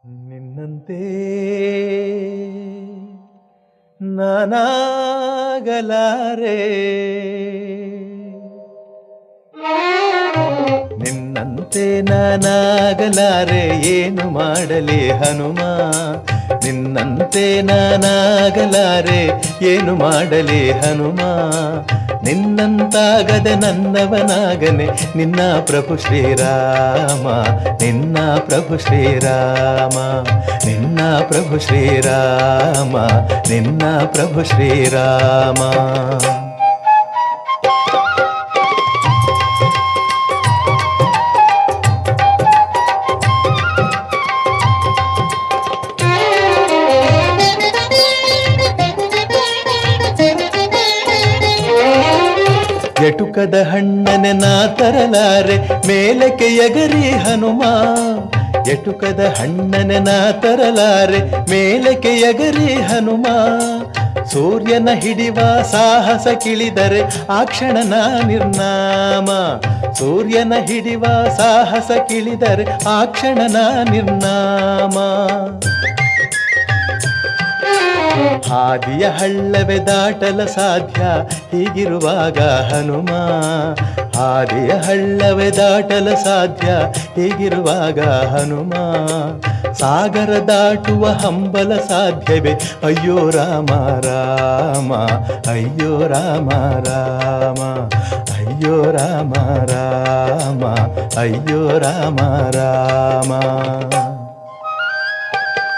ನಿನ್ನಂತೆ ನಾನಾಗಲಾರೆ, ನಿನ್ನಂತೆ ನಾನಾಗಲಾರೆ, ಏನು ಮಾಡಲಿ ಹನುಮ. ನಿನ್ನಂತೆ ನಾನಾಗಲಾರೆ, ಏನು ಮಾಡಲಿ ಹನುಮ. ನಿನ್ನಂತಾಗದೆ ನನ್ನವನಾಗನೆ, ನಿನ್ನ ಪ್ರಭು ಶ್ರೀರಾಮ, ನಿನ್ನ ಪ್ರಭು ಶ್ರೀರಾಮ, ನಿನ್ನ ಪ್ರಭು ಶ್ರೀರಾಮ, ನಿನ್ನ ಪ್ರಭು ಶ್ರೀರಾಮ. ಎಟುಕದ ಹಣ್ಣನೆ ನಾ ತರಲಾರೆ, ಮೇಲಕ್ಕೆ ಎಗರಿ ಹನುಮ. ಎಟುಕದ ಹಣ್ಣನೆ ನಾ ತರಲಾರೆ, ಮೇಲಕ್ಕೆ ಎಗರಿ ಹನುಮ. ಸೂರ್ಯನ ಹಿಡಿವ ಸಾಹಸ ಕಿಳಿದರೆ ಆ ಕ್ಷಣನ ನಿರ್ನಾಮ. ಸೂರ್ಯನ ಹಿಡಿವ ಸಾಹಸ ಕಿಳಿದರೆ ಆ ಕ್ಷಣನ ನಿರ್ನಾಮ. ಹಾದಿಯ ಹಳ್ಳವೇ ದಾಟಲ ಸಾಧ್ಯ ಹೀಗಿರುವಾಗ ಹನುಮ. ಹಾದಿಯ ಹಳ್ಳವೇ ದಾಟಲ ಸಾಧ್ಯ ಹೀಗಿರುವಾಗ ಹನುಮ. ಸಾಗರ ದಾಟುವ ಹಂಬಲ ಸಾಧ್ಯವೇ, ಅಯ್ಯೋ ರಾಮ ರಾಮ, ಅಯ್ಯೋ ರಾಮ ರಾಮ, ಅಯ್ಯೋ ರಾಮ ರಾಮ, ಅಯ್ಯೋ ರಾಮ ರಾಮ.